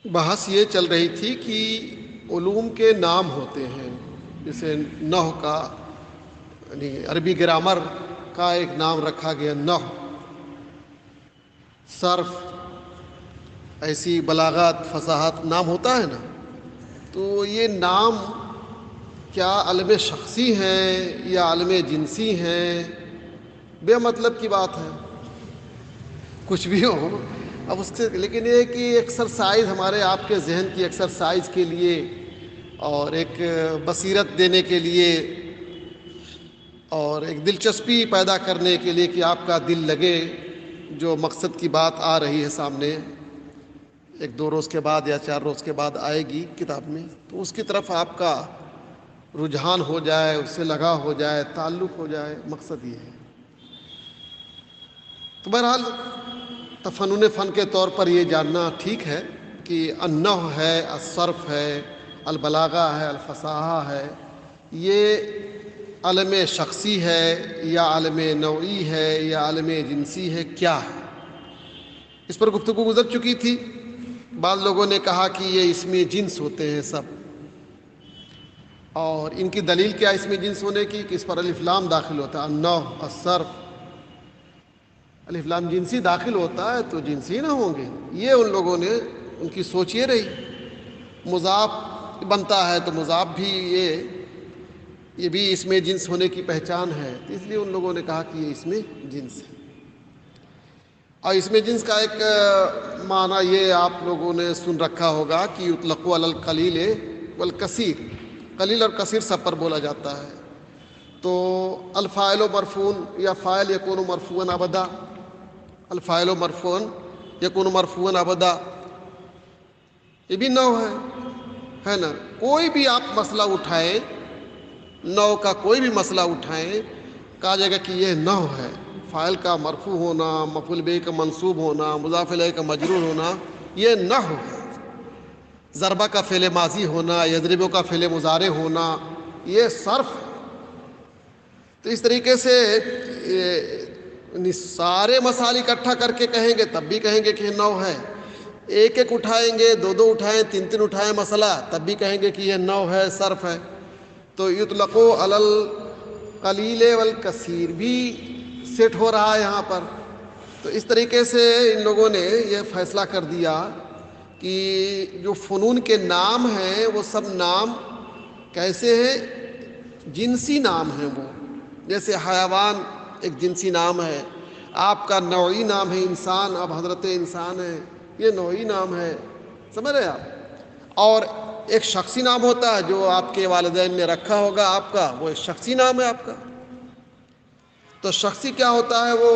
بحث یہ چل رہی تھی کہ علوم کے نام ہوتے ہیں، جیسے نحو کا یعنی عربی گرامر کا ایک نام رکھا گیا نحو، صرف، ایسی بلاغت فصاحت نام ہوتا ہے نا. تو یہ نام کیا علم شخصی ہیں یا علم جنسی ہیں؟ بے مطلب کی بات ہے، کچھ بھی ہو. اب اس سے لیکن یہ کہ ایکسرسائز ہمارے آپ کے ذہن کی ایکسرسائز کے لیے اور ایک بصیرت دینے کے لیے اور ایک دلچسپی پیدا کرنے کے لیے کہ آپ کا دل لگے جو مقصد کی بات آ رہی ہے سامنے، ایک 2 روز کے بعد یا 4 روز کے بعد آئے گی کتاب میں، تو اس کی طرف آپ کا رجحان ہو جائے، اس سے لگا ہو جائے، تعلق ہو جائے، مقصد یہ ہے. تو بہرحال تفنن فن کے طور پر یہ جاننا ٹھیک ہے کہ النحو ہے، الصرف ہے، البلاغہ ہے، الفصاحہ ہے، یہ علم شخصی ہے یا علم نوعی ہے یا علم جنسی ہے، کیا ہے؟ اس پر گفتگو گزر چکی تھی. بعض لوگوں نے کہا کہ یہ اسمی جنس ہوتے ہیں سب، اور ان کی دلیل کیا اسمی جنس ہونے کی کہ اس پر الف لام داخل ہوتا ہے. النحو، الصرف، الف لام جنسی داخل ہوتا ہے تو جنسی نہ ہوں گے. یہ ان لوگوں نے ان کی سوچ یہ رہی. مضاف بنتا ہے تو مضاف بھی یہ بھی اس میں جنس ہونے کی پہچان ہے، تو اس لیے ان لوگوں نے کہا کہ یہ اس میں جنس ہے. اور اس میں جنس کا ایک معنی یہ آپ لوگوں نے سن رکھا ہوگا کہ یطلق علی القلیل والکثیر، قلیل اور کثیر سب پر بولا جاتا ہے. تو الفاعل مرفوع یا فاعل یکون مرفوعا ابدا، الفاعل مرفوع یکون مرفوعا ابدا، یہ بھی نحو ہے نا. کوئی بھی آپ مسئلہ اٹھائیں، نحو کا کوئی بھی مسئلہ اٹھائیں، کہا جائے گا کہ یہ نحو ہے. فاعل کا مرفوع ہونا، مفعول بہ کا منصوب ہونا، مضاف الیہ کا مجرور ہونا، یہ نحو ہے. ضربہ کا فعل ماضی ہونا، یضرب کا فعل مضارع ہونا، یہ صرف ہے. تو اس طریقے سے سارے مسائل اکٹھا کر کے کہیں گے تب بھی کہیں گے کہ نحو ہے. ایک ایک اٹھائیں گے، 2 اٹھائیں، 3 اٹھائیں مسئلہ، تب بھی کہیں گے کہ یہ نحو ہے، صرف ہے. تو یطلق علی القلیل والکثیر بھی سیٹ ہو رہا ہے یہاں پر. تو اس طریقے سے ان لوگوں نے یہ فیصلہ کر دیا کہ جو فنون کے نام ہیں وہ سب نام کیسے ہیں؟ جنسی نام ہیں. وہ جیسے حیوان ایک جنسی نام ہے، آپ کا نوعی نام ہے انسان، اب حضرت انسان ہے، یہ نوعی نام ہے، سمجھ رہے آپ. اور ایک شخصی نام ہوتا ہے جو آپ کے والدین نے رکھا ہوگا آپ کا، وہ ایک شخصی نام ہے آپ کا. تو شخصی کیا ہوتا ہے؟ وہ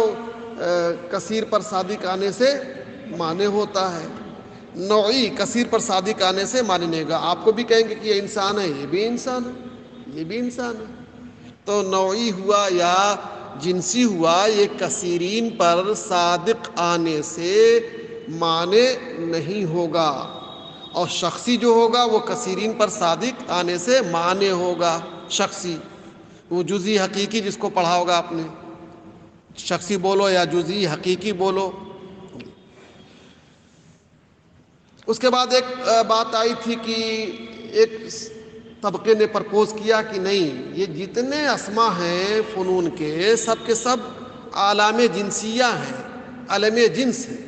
کثیر پر صادق آنے سے معنی ہوتا ہے. نوعی کثیر پر صادق آنے سے معنی نہیں ہوگا. آپ کو بھی کہیں گے کہ یہ انسان ہے، یہ بھی انسان ہے، یہ بھی انسان ہے. تو نوعی ہوا یا جنسی ہوا، یہ کثیرین پر صادق آنے سے معنی نہیں ہوگا. اور شخصی جو ہوگا وہ کثیرین پر صادق آنے سے معنی ہوگا. شخصی وہ جزئی حقیقی جس کو پڑھا ہوگا آپ نے، شخصی بولو یا جزئی حقیقی بولو. اس کے بعد ایک بات آئی تھی کہ ایک طبقے نے پرپوز کیا کہ نہیں، یہ جتنے اسما ہیں فنون کے سب علام جنسیہ ہیں، علم جنس ہیں.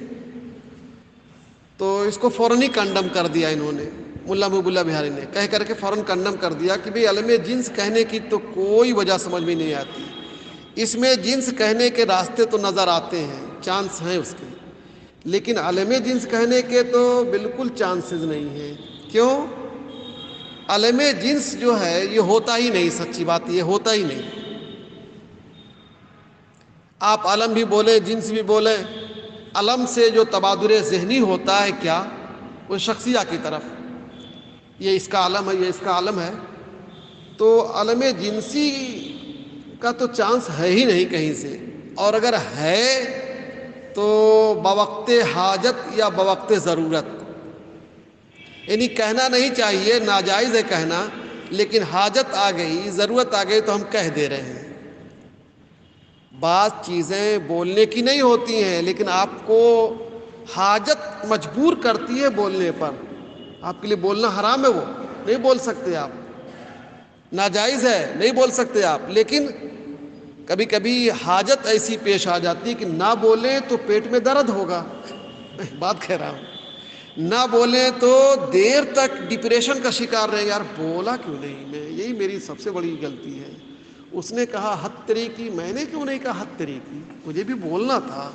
تو اس کو فوراً ہی کنڈم کر دیا انہوں نے، ملا محب اللہ بہاری نے کہہ کر کے فوراً کنڈم کر دیا کہ بھئی علم جنس کہنے کی تو کوئی وجہ سمجھ میں نہیں آتی. اس میں جنس کہنے کے راستے تو نظر آتے ہیں، چانس ہیں اس کے، لیکن علم جنس کہنے کے تو بالکل چانسز نہیں ہیں. کیوں؟ علم جنس جو ہے یہ ہوتا ہی نہیں، سچی بات یہ ہوتا ہی نہیں. آپ علم بھی بولیں، جنس بھی بولیں، علم سے جو تبادر ذہنی ہوتا ہے کیا؟ وہ شخصیہ کی طرف، یہ اس کا علم ہے، یہ اس کا علم ہے. تو علم جنسی کا تو چانس ہے ہی نہیں کہیں سے. اور اگر ہے تو بوقت حاجت یا بوقت ضرورت، یعنی کہنا نہیں چاہیے، ناجائز ہے کہنا، لیکن حاجت آ گئی، ضرورت آ گئی تو ہم کہہ دے رہے ہیں. بعض چیزیں بولنے کی نہیں ہوتی ہیں لیکن آپ کو حاجت مجبور کرتی ہے بولنے پر، آپ کے لیے بولنا حرام ہے، وہ نہیں بول سکتے آپ، ناجائز ہے، نہیں بول سکتے آپ. لیکن کبھی کبھی حاجت ایسی پیش آ جاتی ہے کہ نہ بولیں تو پیٹ میں درد ہوگا. بات کہہ رہا ہوں، نہ بولیں تو دیر تک ڈپریشن کا شکار رہیں گے. یار بولا کیوں نہیں میں، یہی میری سب سے بڑی غلطی ہے. اس نے کہا حد تیری کی، میں نے کیوں نہیں کہا حد تیری کی، مجھے بھی بولنا تھا.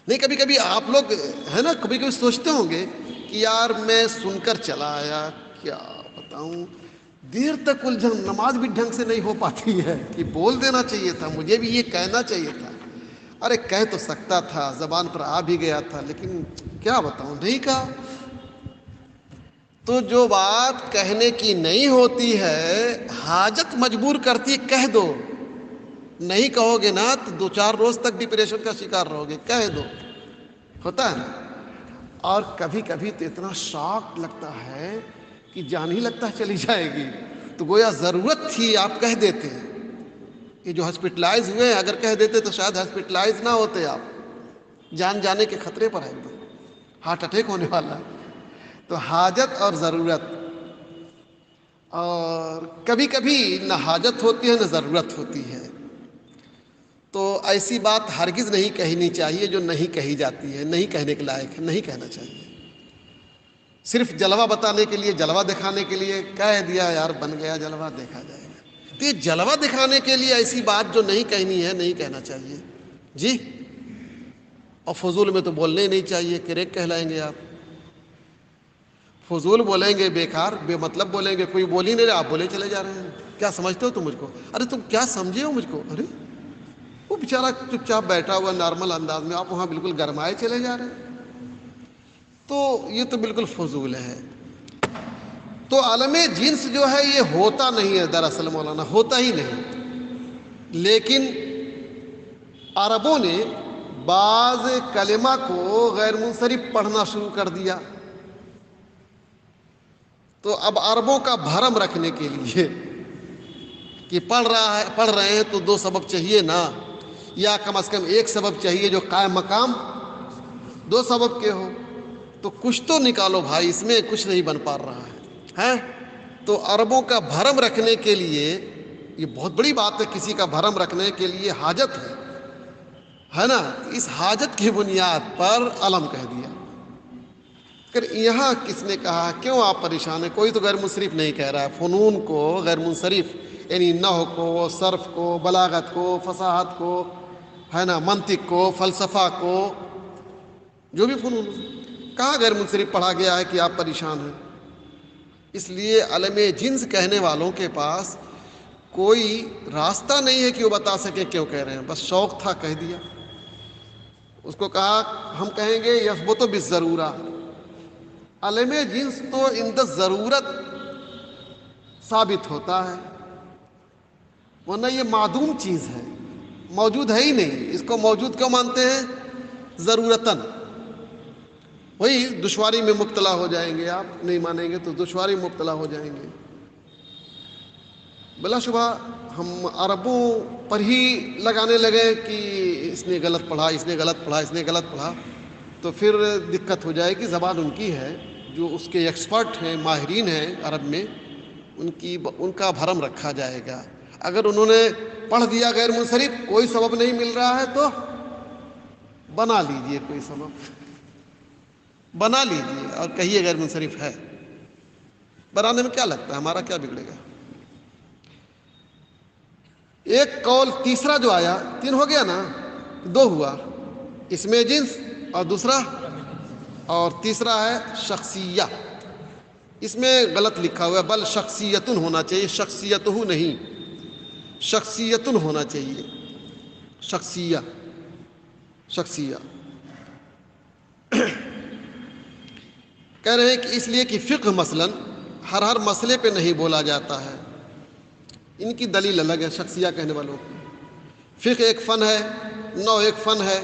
نہیں کبھی کبھی آپ لوگ ہے نا، کبھی کبھی سوچتے ہوں گے کہ یار میں سن کر چلا آیا، کیا بتاؤں، دیر تک الجھن، نماز بھی ڈھنگ سے نہیں ہو پاتی ہے کہ بول دینا چاہیے تھا، مجھے بھی یہ کہنا چاہیے تھا. ارے کہہ تو سکتا تھا، زبان پر آ بھی گیا تھا، لیکن کیا بتاؤں نہیں کہا. تو جو بات کہنے کی نہیں ہوتی ہے، حاجت مجبور کرتی ہے کہہ دو. نہیں کہو گے نا تو 2-4 روز تک ڈپریشن کا شکار رہو گے. کہہ دو، ہوتا ہے نا. اور کبھی کبھی تو اتنا شاک لگتا ہے کہ جان ہی لگتا ہے چلی جائے گی، تو گویا ضرورت تھی آپ کہہ دیتے. یہ جو ہاسپٹلائز ہوئے ہیں اگر کہہ دیتے تو شاید ہاسپٹلائز نہ ہوتے، آپ جان جانے کے خطرے پر ہیں، ہارٹ اٹیک ہونے والا ہے. تو حاجت اور ضرورت، اور کبھی کبھی نہ حاجت ہوتی ہے نہ ضرورت ہوتی ہے. تو ایسی بات ہرگز نہیں کہنی چاہیے جو نہیں کہی جاتی ہے، نہیں کہنے کے لائق ہے، نہیں کہنا چاہیے. صرف جلوہ بتانے کے لیے، جلوہ دکھانے کے لیے کہہ دیا، یار بن گیا جلوہ، دیکھا جائے گا. تو یہ جلوہ دکھانے کے لیے ایسی بات جو نہیں کہنی ہے نہیں کہنا چاہیے جی. اور فضول میں تو بولنے ہی نہیں چاہیے، کریک کہلائیں گے آپ. فضول بولیں گے، بیکار بے مطلب بولیں گے، کوئی بول ہی نہیں رہے، آپ بولے چلے جا رہے ہیں. کیا سمجھتے ہو تم مجھ کو؟ ارے تم کیا سمجھے ہو مجھ کو؟ ارے وہ بیچارہ چپ چاپ بیٹھا ہوا نارمل انداز میں، آپ وہاں بالکل گرمائے چلے جا رہے ہیں. تو یہ تو بالکل فضول ہے. تو عالم جنس جو ہے یہ ہوتا نہیں ہے، دراصل مولانا ہوتا ہی نہیں. لیکن عربوں نے بعض کلمہ کو غیر منصرف پڑھنا شروع کر دیا. تو اب عربوں کا بھرم رکھنے کے لیے کہ پڑھ رہے ہیں تو 2 سبب چاہیے نا، یا کم از کم ایک سبب چاہیے جو قائم مقام 2 سبب کے ہو. تو کچھ تو نکالو بھائی، اس میں کچھ نہیں بن پا رہا ہے. تو عربوں کا بھرم رکھنے کے لیے، یہ بہت بڑی بات ہے، کسی کا بھرم رکھنے کے لیے حاجت ہے نا، اس حاجت کی بنیاد پر علم کہہ دیا. پھر یہاں کس نے کہا؟ کیوں آپ پریشان ہیں؟ کوئی تو غیر منصرف نہیں کہہ رہا ہے. فنون کو غیر منصرف یعنی نحو کو، صرف کو، بلاغت کو، فصاحت کو، ہے نا، منطق کو، فلسفہ کو، جو بھی فنون، کہاں غیر منصرف پڑھا گیا ہے کہ آپ پریشان ہیں؟ اس لیے عالم جنس کہنے والوں کے پاس کوئی راستہ نہیں ہے کہ وہ بتا سکے کیوں کہہ رہے ہیں. بس شوق تھا کہہ دیا. اس کو کہا، ہم کہیں گے یثبت بالضرورہ، عالم جنس تو عند ضرورت ثابت ہوتا ہے، ورنہ یہ معدوم چیز ہے، موجود ہے ہی نہیں. اس کو موجود کیوں مانتے ہیں؟ ضرورتاً. وہی دشواری میں مبتلا ہو جائیں گے، آپ نہیں مانیں گے تو دشواری میں مبتلا ہو جائیں گے. بلا شبہ ہم عربوں پر ہی لگانے لگے کہ اس نے غلط پڑھا، اس نے غلط پڑھا، اس نے غلط پڑھا، تو پھر دقت ہو جائے گی. زبان ان کی ہے، جو اس کے ایکسپرٹ ہیں، ماہرین ہیں عرب میں، ان کا بھرم رکھا جائے گا. اگر انہوں نے پڑھ دیا غیر منصرف، کوئی سبب نہیں مل رہا ہے، تو بنا لیجئے کوئی سبب، بنا لیجئے اور کہیے غیر منصرف ہے. بنانے میں کیا لگتا ہے؟ ہمارا کیا بگڑے گا؟ ایک قول تیسرا جو آیا، 3 ہو گیا نا، 2 ہوا، اس میں جنس اور دوسرا، اور تیسرا ہے شخصیہ. اس میں غلط لکھا ہوا ہے، بل شخصیتن ہونا چاہیے، شخصیت ہو نہیں، شخصیتن ہونا چاہیے، شخصیہ. کہہ رہے ہیں کہ اس لیے کہ فقہ مثلاً ہر مسئلے پہ نہیں بولا جاتا ہے. ان کی دلیل الگ ہے شخصیہ کہنے والوں کی. فقہ ایک فن ہے، نحو ایک فن ہے.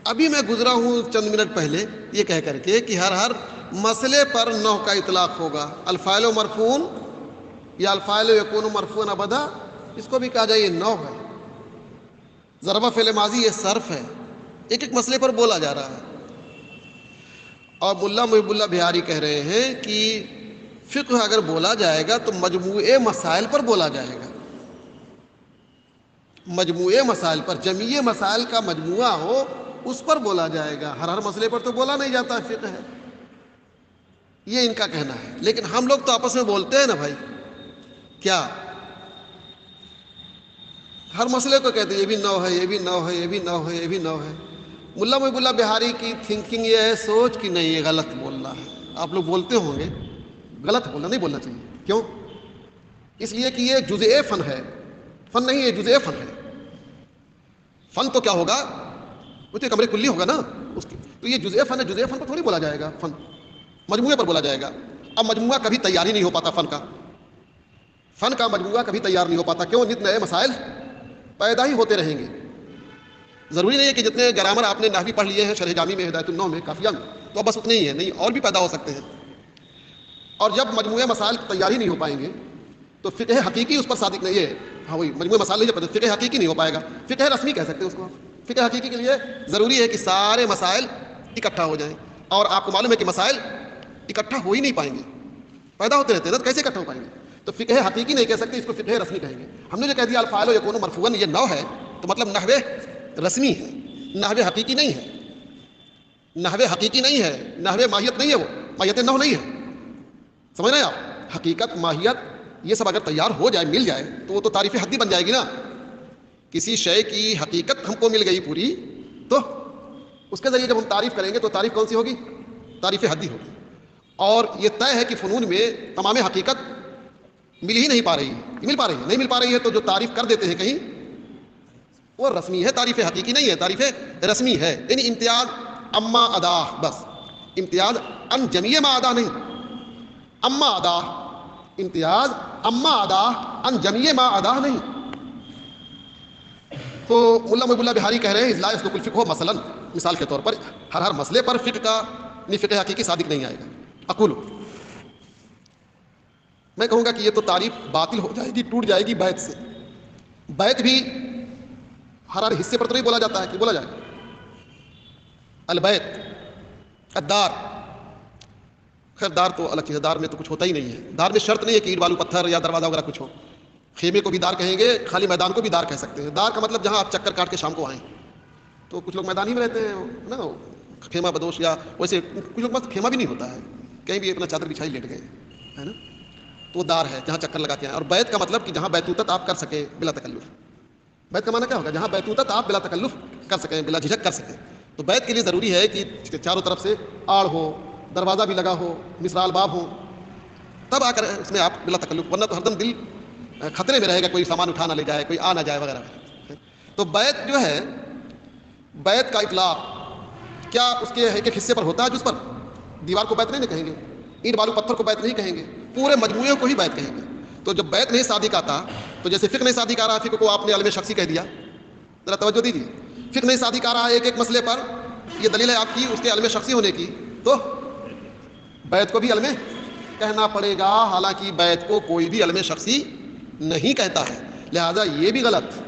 ابھی میں گزرا ہوں چند منٹ پہلے یہ کہہ کر کے کہ ہر مسئلے پر نحو کا اطلاق ہوگا. الفاعل مرفوع یا الفاعل یکون مرفوعا ابدا، اس کو بھی کہا جائے یہ نحو ہے. ضرب فعل ماضی یہ صرف ہے. ایک ایک مسئلے پر بولا جا رہا ہے. اور ملا محب اللہ بہاری کہہ رہے ہیں کہ فقہ اگر بولا جائے گا تو مجموعے مسائل پر بولا جائے گا، مجموعے مسائل پر، جمعی مسائل کا مجموعہ ہو اس پر بولا جائے گا، ہر مسئلے پر تو بولا نہیں جاتا، فقہ ہے، یہ ان کا کہنا ہے۔ لیکن ہم لوگ تو آپس میں بولتے ہیں نا بھائی، کیا ہر مسئلے کو کہتے ہیں یہ بھی نو ہے، یہ بھی نو ہے، یہ بھی نو ہے، یہ بھی نو ہے۔ ملا محب اللہ بہاری کی تھنکنگ یہ ہے، سوچ کہ نہیں یہ غلط بول رہا ہے۔ آپ لوگ بولتے ہوں گے غلط بولنا نہیں بولنا چاہیے، کیوں؟ اس لیے کہ یہ جزء فن ہے، فن نہیں ہے، جزء فن ہے۔ فن تو کیا ہوگا، وہ تو ایک امر کلی ہوگا نا اس کی، تو یہ جزء فن ہے، جزء فن پر تھوڑی بولا جائے گا، فن مجموعے پر بولا جائے گا۔ اب مجموعہ کبھی تیار ہی نہیں ہو پاتا، فن کا مجموعہ کبھی تیار نہیں ہو پاتا، کیوں؟ نت نئے مسائل پیدا ہی ہوتے رہیں گے۔ ضروری نہیں ہے کہ جتنے گرامر آپ نے نحوی پڑھ لیے ہیں شرح جامی میں، ہدایت النو میں، کافیہ میں، تو اب بس اتنے ہی ہیں، نہیں اور بھی پیدا ہو سکتے ہیں۔ اور جب مجموعہ مسائل تیار ہی نہیں ہو پائیں گے تو فقہ حقیقی اس پر صادق نہیں ہے، ہاں وہی مجموعہ مسائل نہیں ہے، فقہ حقیقی نہیں ہو پائے گا، فقہ رسمی کہہ سکتے ہیں اس کو۔ فقہ حقیقی کے لیے ضروری ہے کہ سارے مسائل اکٹھا ہو جائیں، اور آپ کو معلوم ہے کہ مسائل اکٹھا ہو ہی نہیں پائیں گے، پیدا ہوتے رہتے ہیں تو کیسے اکٹھا ہو پائیں گے؟ تو فقہ حقیقی نہیں کہہ سکتے، اس کو فقہ رسمی کہیں گے۔ ہم نے جو کہہ دیا الفاعل یکون مرفوعا یہ نو ہے، تو مطلب نحو رسمی ہے، نحو حقیقی نہیں ہے، نحو حقیقی نہیں ہے، نحو ماہیت نہیں ہے، وہ ماہیت نحو نہیں ہے، سمجھ رہے ہیں آپ؟ حقیقت، ماہیت، یہ سب اگر تیار ہو جائے، مل جائے، تو وہ تو تعریف حدی بن جائے گی نا۔ کسی شے کی حقیقت ہم کو مل گئی پوری، تو اس کے ذریعے جب ہم تعریف کریں گے تو تعریف کون سی ہوگی؟ تعریف حدی ہوگی۔ اور یہ طے ہے کہ فنون میں تمام حقیقت مل ہی نہیں پا رہی ہے، مل پا رہی ہے، نہیں مل پا رہی ہے، تو جو تعریف کر دیتے ہیں کہیں وہ رسمی ہے، تعریف حقیقی نہیں ہے، تعریف رسمی ہے، یعنی امتیاز اما ادا، بس امتیاز ان جمیع ما ادا نہیں، اما ادا، امتیاز اما ادا ان جمیع ما ادا نہیں۔ تو ملا محب اللہ بہاری کہہ رہے ہیں لا یصدق الفقہ، مثلا مثال کے طور پر ہر مسئلے پر فقہ کا فقہ حقیقی صادق نہیں آئے گا۔ اقول، میں کہوں گا کہ یہ تو تعریف باطل ہو جائے گی، ٹوٹ جائے گی بیت سے۔ بیت بھی ہر حصے پر تو نہیں بولا جاتا ہے کہ بولا جائے البیت، الدار، خیر دار تو الگ چیز ہے، دار میں تو کچھ ہوتا ہی نہیں ہے، دار میں شرط نہیں ہے کہ اینٹ بالو پتھر یا دروازہ وغیرہ کچھ ہو۔ خیمے کو بھی دار کہیں گے، خالی میدان کو بھی دار کہہ سکتے ہیں۔ دار کا مطلب جہاں آپ چکر کاٹ کے شام کو آئیں، تو کچھ لوگ میدان ہی میں رہتے ہیں نا، خیمہ بدوش، یا ویسے کچھ لوگ بس خیمہ بھی نہیں ہوتا ہے، کہیں بھی اپنا چادر بچھائی لیٹ گئے، ہے نا، تو وہ دار ہے جہاں چکر لگا کے آئیں۔ اور بیت کا مطلب کہ جہاں بیتوتت آپ کر سکیں بلا تکلف۔ بیت کا معنی کیا ہوگا؟ جہاں بیتوتت آپ بلا تکلف کر سکیں، بلا جھجک کر سکیں۔ تو بیت کے لیے ضروری ہے کہ چاروں طرف سے آڑ ہو، دروازہ بھی لگا ہو، مصرال باب ہو، تب آ کر اس میں آپ بلا تکلف، ورنہ تو ہر دم دل خطرے میں رہے گا، کوئی سامان اٹھا نہ لے جائے، کوئی آ نہ جائے وغیرہ۔ تو بیت جو ہے، بیت کا اطلاق کیا اس کے ایک ایک حصے پر ہوتا ہے، جس پر دیوار کو بیت نہیں کہیں گے، اینٹ بالو پتھر کو بیت نہیں کہیں گے، پورے مجموعے کو ہی بیت کہیں گے۔ تو جب بیت نہیں صادق آتا، تو جیسے فقہ نہیں صادق آ رہا، فقہ کو آپ نے علم شخصی کہہ دیا، ذرا توجہ دیجیے، فقہ نہیں صادق آ رہا ہے ایک ایک مسئلے پر، یہ دلیل ہے آپ کی اس کے علم شخصی ہونے کی، تو بیت کو بھی علم کہنا پڑے گا، حالانکہ بیت کو کوئی بھی علم شخصی نہیں کہتا ہے، لہذا یہ بھی غلط،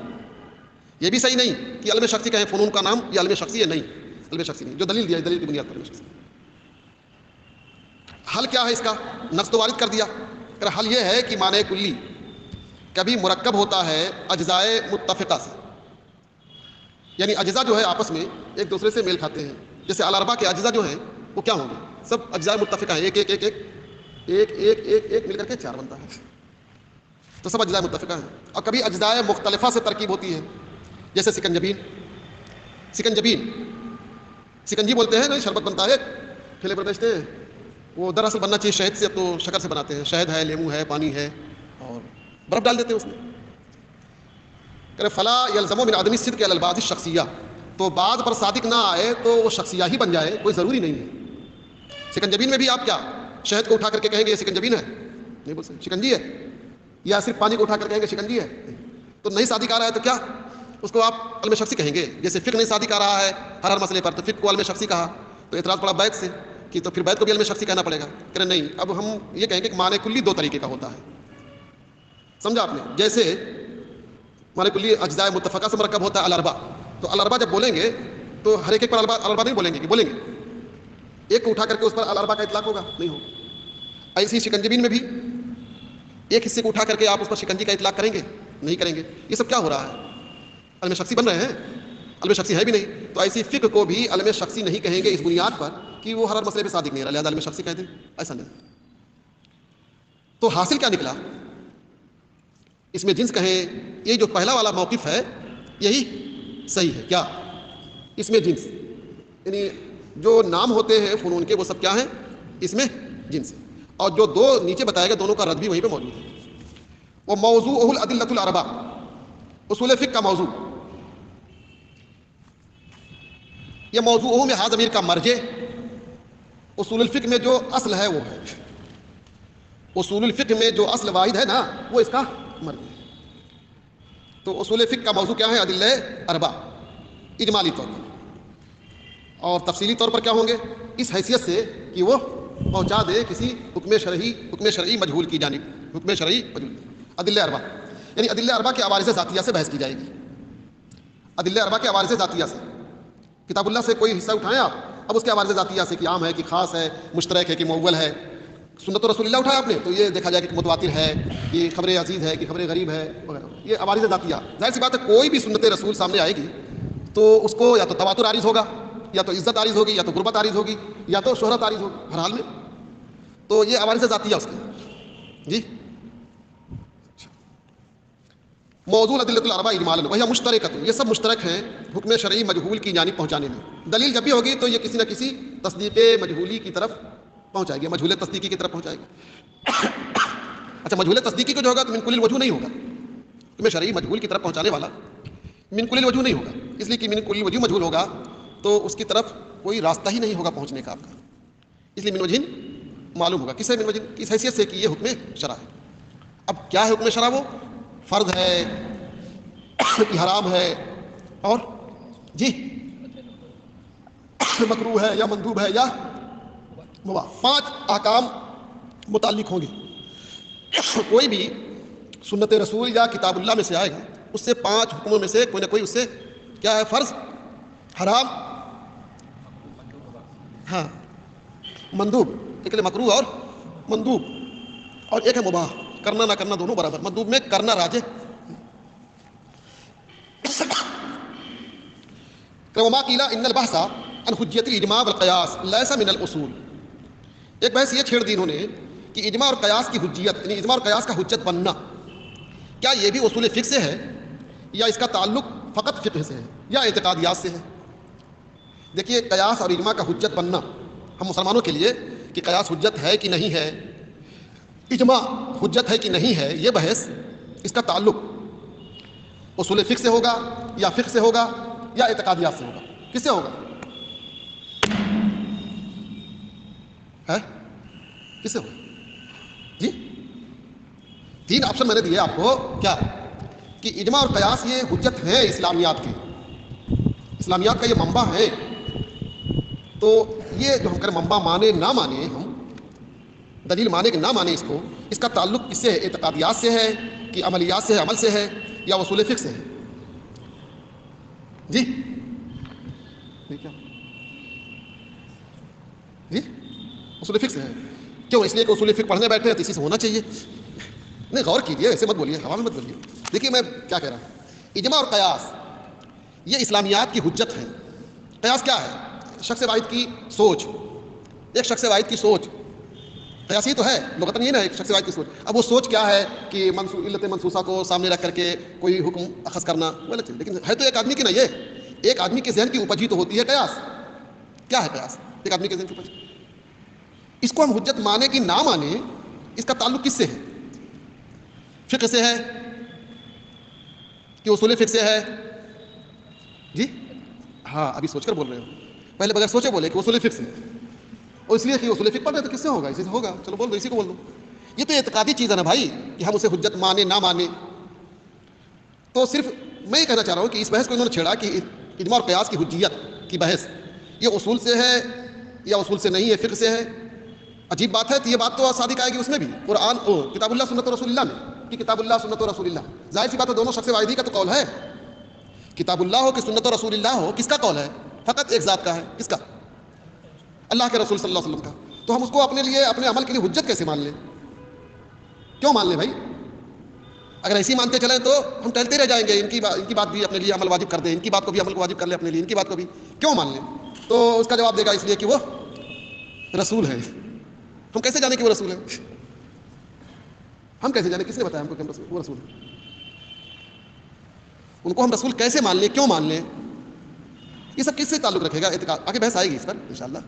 یہ بھی صحیح نہیں کہ علم شخصی کہیں، فنون کا نام یہ علم شخصی ہے، نہیں، علم شخصی نہیں، جو دلیل دیا ہے دلیل کی بنیاد پر علم شخصی۔ حل کیا ہے اس کا؟ نص تو وارد کر دیا، پھر حل یہ ہے کہ معنی کلی کبھی مرکب ہوتا ہے اجزائے متفقہ سے، یعنی اجزاء جو ہے آپس میں ایک دوسرے سے میل کھاتے ہیں، جیسے الاربع کے اجزاء جو ہیں وہ کیا ہوں گے؟ سب اجزاء متفقہ ہیں، ایک ایک ایک ایک ایک ایک ایک ایک مل کر کے 4 بنتا ہے، تو سب اجزاء متفقہ ہیں۔ اور کبھی اجزاء مختلفہ سے ترکیب ہوتی ہے، جیسے سکنجبین، سکنجبین سکنجی بولتے ہیں نا، شربت بنتا ہے ٹھیلے پر بیچتے ہیں، وہ دراصل بننا چاہیے شہد سے، تو شکر سے بناتے ہیں، شہد ہے، لیمو ہے، پانی ہے، اور برف ڈال دیتے ہیں اس میں۔ کہ فلا یلزم من عدم الصدق علی البعض الشخصیہ، تو بعض پر صادق نہ آئے تو وہ شخصیہ ہی بن جائے، کوئی ضروری نہیں ہے۔ سکنجبین میں بھی آپ کیا شہد کو اٹھا کر کے کہیں گے یہ سکنجبین ہے؟ نہیں بول سکتے، شکنجی ہے، یا صرف پانی کو اٹھا کر کہیں گے شکنجی ہے؟ تو نہیں صادق آ رہا ہے تو کیا اس کو آپ علم شخصی کہیں گے؟ جیسے فقہ نہیں صادق آ رہا ہے ہر مسئلے پر، تو فقہ کو علم شخصی کہا، تو اعتراض پڑا بیت سے کہ تو پھر بیت کو بھی علم شخصی کہنا پڑے گا، کہ نہیں، اب ہم یہ کہیں گے کہ معنی کلی 2 طریقے کا ہوتا ہے، سمجھا آپ نے؟ جیسے معنی کلی اجزاء متفقہ سے مرکب ہوتا ہے الاربع، تو الاربع جب بولیں گے تو ہر ایک پر الاربع نہیں بولیں گے، کہ بولیں گے ایک کو اٹھا کر کے اس پر الاربع کا اطلاق ہوگا؟ نہیں ہوگا۔ ایسی شکنجبین میں بھی ایک حصے کو اٹھا کر کے آپ اس پر شکنجی کا اطلاق کریں گے؟ نہیں کریں گے۔ یہ سب کیا ہو رہا ہے؟ علم شخصی بن رہے ہیں، علم شخصی ہے بھی نہیں۔ تو ایسی فقہ کو بھی علم شخصی نہیں کہیں گے اس بنیاد پر کہ وہ ہر مسئلے پہ صادق نہیں رہا، لہٰذا علم شخصی کہہ دیں، ایسا نہیں۔ تو حاصل کیا نکلا؟ اس میں جنس کہیں، یہ جو پہلا والا موقف ہے یہی صحیح ہے۔ کیا اس میں جنس، یعنی جو نام ہوتے ہیں فنون کے وہ سب کیا ہیں؟ اس میں جنس ہے۔ اور جو دو نیچے بتائے گئے دونوں کا رد بھی وہیں پہ موجود ہے۔ وہ موضوع الادلۃ الاربع، اصول فقہ کا موضوع، یہ موضوع میں ہا ضمیر کا مرجع، اصول الفقہ میں جو اصل ہے وہ ہے، اصول الفقہ میں جو اصل واحد ہے نا وہ اس کا مرجع ہے۔ تو اصول فقہ کا موضوع کیا ہے؟ ادلہ اربع اجمالی طور پر، اور تفصیلی طور پر کیا ہوں گے؟ اس حیثیت سے کہ وہ پہنچا دے کسی حکم شرعی مجہول کی جانب، حکم شرعی مجہول۔ ادلہ اربع یعنی ادلہ اربع کے عوارض ذاتیہ سے بحث کی جائے گی۔ ادلہ اربع کے عوارض ذاتیہ سے، کتاب اللہ سے کوئی حصہ اٹھائیں آپ، اب اس کے عوارض ذاتیہ سے کہ عام ہے کہ خاص ہے، مشترک ہے کہ مؤول ہے۔ سنت رسول اللہ اٹھایا آپ نے تو یہ دیکھا جائے کہ متواتر ہے، کہ خبر عزیز ہے، کہ خبر غریب ہے وغیرہ، یہ عوارض ذاتیہ۔ ظاہر سی بات ہے کوئی بھی سنت رسول سامنے آئے گی تو اس کو یا تو تواتر عارض ہوگا، یا تو عزت عارض ہوگی، یا تو غربت عارض ہوگی، یا تو شہرت عارض ہوگی، ہر حال میں۔ تو یہ عوارض ذاتیہ اس کی جی۔ موضوع ادلۃ الاربع اجمالا وہی مشترکۃ، یہ سب مشترک ہیں حکم شرعی مجہول کی جانب پہنچانے میں۔ دلیل جب بھی ہوگی تو یہ کسی نہ کسی تصدیق مجہولی کی طرف پہنچائے گی، مجہول تصدیقی کی طرف پہنچائے گی۔ اچھا، مجہول تصدیقی کو جو ہوگا تو من کل الوجوہ نہیں ہوگا، حکم شرعی مجہول کی طرف پہنچانے والا من کل الوجوہ نہیں ہوگا، اس لیے کہ من کل الوجوہ مجہول ہوگا تو اس کی طرف کوئی راستہ ہی نہیں ہوگا پہنچنے کا آپ کا، اس لیے من وجہ معلوم ہوگا۔ کس سے؟ من وجہ، اس حیثیت سے کہ یہ حکم شرع ہے۔ اب کیا ہے حکم شرع؟ وہ فرض ہے کہ حرام ہے، اور جی مکروہ ہے یا مندوب ہے یا مباح، 5 احکام متعلق ہوں گے۔ کوئی بھی سنت رسول یا کتاب اللہ میں سے آئے گا، اس سے 5 حکموں میں سے کوئی نہ کوئی اس سے کیا ہے؟ فرض، حرام، ہاں مندوب، ایک مکروہ اور مندوب، اور ایک ہے مباح، کرنا نہ کرنا دونوں برابر، مندوب میں کرنا راجح۔ وما قیل ان البحث عن حجیت الاجماع والقیاس لیس من الاصول، ایک بحث یہ چھیڑ دی انہوں نے کہ اجماع اور قیاس کی حجیت، یعنی اجماع اور قیاس کا حجت بننا، کیا یہ بھی اصول فقہ سے ہے، یا اس کا تعلق فقط فقہ سے ہے یا اعتقادیات سے ہے؟ دیکھیے، قیاس اور اجماع کا حجت بننا ہم مسلمانوں کے لیے کہ قیاس حجت ہے کہ نہیں ہے، اجماع حجت ہے کہ نہیں ہے، یہ بحث اس کا تعلق اصول فقہ سے ہوگا یا فقہ سے ہوگا یا اعتقادیات سے ہوگا؟ کس سے ہوگا؟ ہے کس سے ہوگا جی؟ 3 آپشن میں نے دیے آپ کو، کیا کہ اجماع اور قیاس یہ حجت ہے اسلامیات کی، اسلامیات کا یہ منبع ہے۔ تو یہ جو ہم کریں منبع مانے نہ مانے، ہم دلیل مانے کہ نہ مانے اس کو، اس کا تعلق کس سے ہے؟ اعتقادیات سے ہے کہ عملیات سے ہے، عمل سے ہے، یا اصول فقہ سے ہے؟ جی کیا جی؟ اصول فقہ سے ہے۔ کیوں؟ اس لیے کہ اصول فقہ پڑھنے بیٹھے ہیں تو اسی سے ہونا چاہیے۔ نہیں، غور کیجیے، ایسے مت بولیے، ہوا میں مت بولیے۔ دیکھیے میں کیا کہہ رہا ہوں، اجماع اور قیاس یہ اسلامیات کی حجت ہے۔ قیاس کیا ہے؟ شخص واحد کی سوچ، ایک شخص واحد کی سوچ، قیاس ہی تو ہے لغتاً، یہ نا ایک شخص واحد کی سوچ۔ اب وہ سوچ کیا ہے کہ علت منصوصہ کو سامنے رکھ کر کے کوئی حکم اخذ کرنا، لیکن ہے تو ایک آدمی کی نا، یہ ایک آدمی کے ذہن کی اپج ہی تو ہوتی ہے قیاس۔ کیا ہے قیاس؟ ایک آدمی کے ذہن کی اپج۔ اس کو ہم حجت مانے کہ نہ مانے، اس کا تعلق کس سے ہے؟ فقہ سے ہے کہ اصول فقہ سے ہے؟ جی ہاں، ابھی سوچ کر بول رہے ہو، پہلے بغیر سوچے بولے کہ اصول فقہ سے، اور اس لیے کہ اصول فقہ پڑھ رہے تو کس سے ہوگا؟ اسی سے ہوگا، چلو بول دو، اسی کو بول دو۔ یہ تو اعتقادی چیز ہے نا بھائی، کہ ہم اسے حجت مانے نہ مانے۔ تو صرف میں یہ کہنا چاہ رہا ہوں کہ اس بحث کو انہوں نے چھیڑا کہ اجماع اور قیاس کی حجیت کی بحث یہ اصول سے ہے یا اصول سے نہیں ہے، فقہ سے ہے۔ عجیب بات ہے، تو یہ بات تو صادق آئے گی اس میں بھی، قرآن کتاب اللہ سنت رسول اللہ میں، کہ کتاب اللہ سنت رسول اللہ، ظاہر سی بات ہے دونوں شخص واحد کا تو قول ہے۔ کتاب اللہ ہو کہ سنت رسول اللہ ہو، کس کا قول ہے؟ فقط ایک ذات کا ہے، کس کا؟ اللہ کے رسول صلی اللہ علیہ وسلم کا، تو ہم اس کو اپنے لیے اپنے عمل کے لیے حجت کیسے مان لیں؟ کیوں مان لیں بھائی؟ اگر ایسی مانتے چلیں تو ہم ٹہلتے رہ جائیں گے، ان کی بات بھی اپنے لیے عمل واجب کر دیں، ان کی بات کو بھی عمل کو واجب کر لیں اپنے لیے، ان کی بات کو بھی کیوں مان لیں؟ تو اس کا جواب دے گا اس لیے کہ وہ رسول ہے۔ ہم کیسے جانیں کہ وہ رسول ہے؟ ہم کیسے جانیں؟ کس نے بتایا ہم کو کہ وہ رسول ہے؟ ان کو ہم رسول کیسے مان لیں، کیوں مان لیں؟ یہ سب کس سے تعلق رکھے گا؟ اعتقاد، آگے بحث آئے گی اس پر انشاءاللہ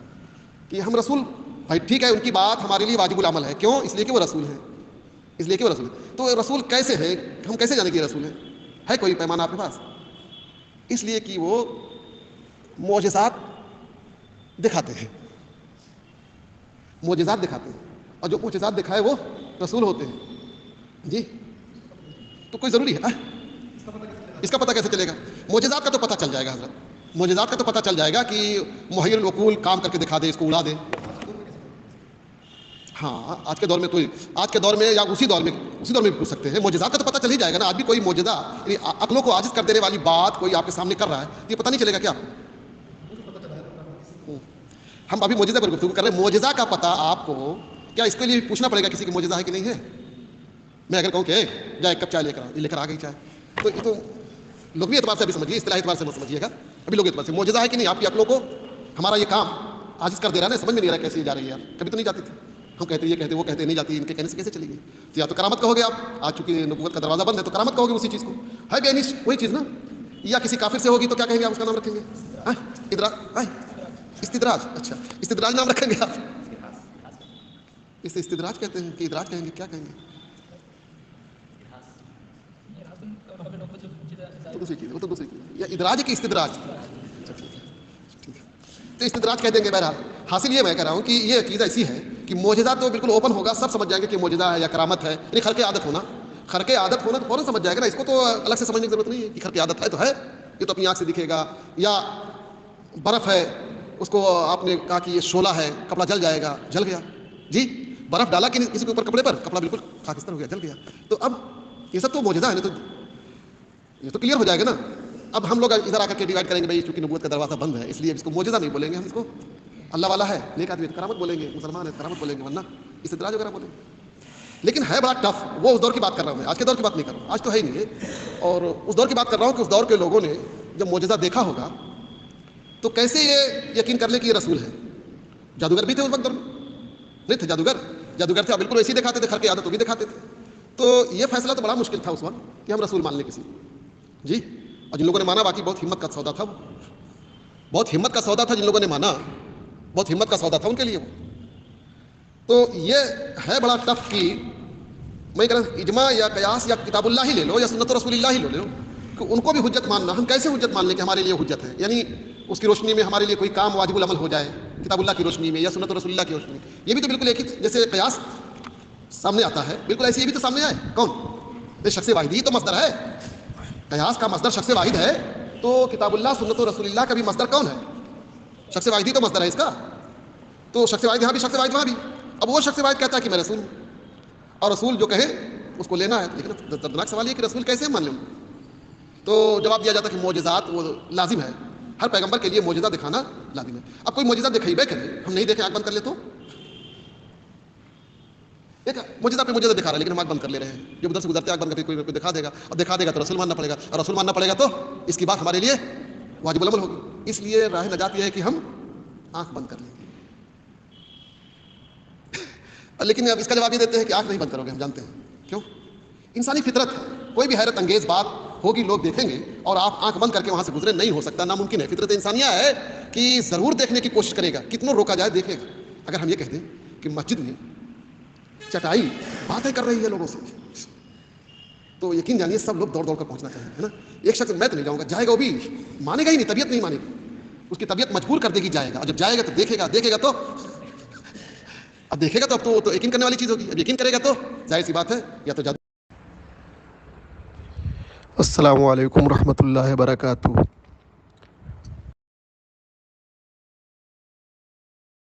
کہ ہم رسول، بھائی ٹھیک ہے ان کی بات ہمارے لیے واجب العمل ہے، کیوں؟ اس لیے کہ وہ رسول ہے، اس لیے کہ وہ رسول ہے۔ تو رسول کیسے ہے؟ ہم کیسے جانیں کہ یہ رسول ہے کوئی پیمانہ آپ کے پاس؟ اس لیے کہ وہ معجزات دکھاتے ہیں، معجزات دکھاتے ہیں، اور جو معجزات دکھائے وہ رسول ہوتے ہیں جی۔ تو کوئی ضروری ہے اس کا پتہ کیسے چلے گا؟ معجزات کا تو پتہ چل جائے گا حضرت، معجزات کا تو پتہ چل جائے گا کہ محیر العقول کام کر کے دکھا دے، اس کو اڑا دے۔ ہاں آج کے دور میں تو، آج کے دور میں یا اسی دور میں بھی پوچھ سکتے ہیں، معجزات کا تو پتہ چل ہی جائے گا نا۔ آج بھی کوئی معجزہ، یعنی عقلوں کو عاجز کر دینے والی بات کوئی آپ کے سامنے کر رہا ہے، یہ پتہ نہیں چلے گا کیا؟ ہم ابھی معجزہ پر گفتگو کر رہے ہیں، معجزہ کا پتہ آپ کو کیا اس کے لیے پوچھنا پڑے گا کسی کی معجزہ ہے کہ نہیں ہے؟ میں اگر کہوں کہ جا ایک کپ چائے لے کر آ گئی چائے، تو یہ تو لغوی اعتبار سے ابھی سمجھیے، اصطلاحی اعتبار سے مت سمجھیے گا، ابھی لغوی اعتبار سے معجزہ ہے کہ نہیں آپ کی عقلوں کو ہمارا یہ کام عاجز کر دے رہا ہے نا، سمجھ میں نہیں رہا کیسے جا رہی ہے یار، کبھی تو نہیں جاتی تھی، ہم کہتے یہ کہتے وہ کہتے نہیں جاتی، ان کے کہنے سے کیسے چلے گی؟ تو یا تو کرامت کہو گے آپ، آج چونکہ نبوت کا دروازہ بند ہے تو کرامت کہو گے اسی چیز کو، ہے بھی وہی چیز نا۔ یا کسی کافر سے ہوگی تو کیا کہیں گے آپ؟ اس کا نام رکھیں گے استدراج، اچھا استدراج نام رکھیں گے آپ، اسے استدراج کہتے ہیں کہ ادراج کہیں گے، کیا کہیں گے؟ وہ تو دوسری چیز، یا ادراج کی استدراج، تو استدراج کہہ دیں گے۔ بہرحال حاصل یہ میں کہہ رہا ہوں کہ یہ عقیدہ ایسی ہے کہ معجزہ تو بالکل اوپن ہوگا، سب سمجھ جائیں گے کہ معجزہ ہے یا کرامت ہے، یعنی خرق عادت ہونا، خرق عادت ہونا تو فوراً سمجھ جائے گا نا، اس کو تو الگ سے سمجھنے کی ضرورت نہیں ہے کہ خرق عادت ہے تو ہے، یہ تو اپنی آنکھ سے دکھے گا۔ یا برف ہے، اس کو آپ نے کہا کہ یہ شعلہ ہے، کپڑا جل جائے گا، جل گیا جی، برف ڈالا کہ کسی کے اوپر کپڑے پر، کپڑا بالکل خاکستر ہو گیا، جل گیا۔ تو اب یہ سب تو معجزہ ہے نا، تو یہ تو کلیئر ہو جائے گا نا۔ اب ہم لوگ ادھر آ کر کے ڈیوائڈ کریں گے، بھائی چونکہ نبوت کا دروازہ بند ہے اس لیے اس کو معجزہ نہیں بولیں گے، ہم اس کو اللہ والا ہے، نیک آدمی کرامت بولیں گے، مسلمان ہے کرامت بولیں گے، ورنہ استدراج وغیرہ بولیں گے۔ لیکن ہے بڑا ٹف، وہ اس دور کی بات کر رہا ہوں میں، آج کے دور کی بات نہیں کر رہا ہوں، آج تو ہے ہی نہیں ہے، اور اس دور کی بات کر رہا ہوں کہ اس دور کے لوگوں نے جب معجزہ دیکھا ہوگا تو کیسے یہ یقین کر لیں کہ یہ رسول ہے؟ جادوگر بھی تھے اس وقت نہیں تھے؟ جادوگر تھے، بالکل ایسے ہی دکھاتے تھے، خرق عادت بھی دکھاتے تھے۔ تو یہ فیصلہ تو بڑا مشکل تھا اس وقت کہ ہم رسول مان لیں کسی جی، اور جن لوگوں نے مانا واقعی بہت ہمت کا سودا تھا، بہت ہمت کا سودا تھا، جن لوگوں نے مانا بہت ہمت کا سودا تھا ان کے لیے وہ۔ تو یہ ہے بڑا ٹف کہ میں کہہ رہا ہوں اجماع یا قیاس یا کتاب اللہ ہی لے لو یا سنت رسول اللہ ہی لے لو، کہ ان کو بھی حجت ماننا، ہم کیسے حجت مان لیں کہ ہمارے لیے حجت ہے؟ یعنی اس کی روشنی میں ہمارے لیے کوئی کام واجب العمل ہو جائے کتاب اللہ کی روشنی میں یا سنت رسول اللہ کی روشنی میں، یہ بھی تو بالکل ایک ہی، جیسے قیاس سامنے آتا ہے بالکل ایسے یہ بھی تو سامنے آئے، کون؟ یہ شخص واحد ہی تو مصدر ہے، قیاس کا مصدر شخص واحد ہے، تو کتاب اللہ سنت و رسول اللہ کا بھی مصدر کون ہے؟ شخص واحد ہی تو مصدر ہے اس کا، تو شخص واحد یہاں بھی، شخص واحد وہاں بھی۔ اب وہ شخص واحد کہتا ہے کہ میں رسول ہوں، اور رسول جو کہے اس کو لینا ہے، لیکن دردناک سوال یہ کہ رسول کیسے مان لیں؟ تو جواب دیا جاتا کہ معجزات وہ لازم ہے، ہر پیغمبر کے لیے معجزہ دکھانا لازم ہے۔ اب کوئی معجزہ دکھائی بے کرے، ہم نہیں دیکھیں، آنکھ بند کر لے تو ایک معجزہ پہ معجزہ دکھا رہا ہے لیکن ہم آنکھ بند کر لے رہے ہیں، جو ادھر سے گزرتے آنکھ بند کر کے کوئی دکھا دے گا، اور دکھا دے گا تو رسول ماننا پڑے گا، اور رسول ماننا پڑے گا تو اس کی بات ہمارے لیے واجب العمل ہوگی۔ اس لیے راہ نجات یہ ہے کہ ہم آنکھ بند کر لیں گے، لیکن اب اس کا جواب یہ دیتے ہیں کہ آنکھ نہیں بند کرو گے، ہم جانتے ہیں کیوں، انسانی فطرت ہے، کوئی بھی حیرت انگیز بات ہوگی لوگ دیکھیں گے اور آپ آنکھ بند کر کے وہاں سے گزرے، نہیں ہو سکتا، ناممکن ہے، فطرت انسانیہ ہے کہ ضرور دیکھنے کی کوشش کرے گا، کتنا روکا جائے دیکھے گا۔ اگر ہم یہ کہہ دیں کہ مسجد میں چٹائی باتیں کر رہی ہے لوگوں سے، تو یقین جانیے سب لوگ دوڑ دوڑ کر پہنچنا چاہیں گے نا، ایک شخص میں تو نہیں جاؤں گا، جائے گا وہ بھی مانے گا ہی نہیں، طبیعت نہیں مانے گی، اس کی طبیعت مجبور کر دے گی جائے گا، اور جب جائے گا تو دیکھے گا تو اب دیکھے گا تو اب تو یقین کرنے والی چیز ہوگی، اب یقین کرے گا تو ظاہر سی بات ہے یا تو جادو۔ السلام علیکم ورحمۃ اللہ وبرکاتہ۔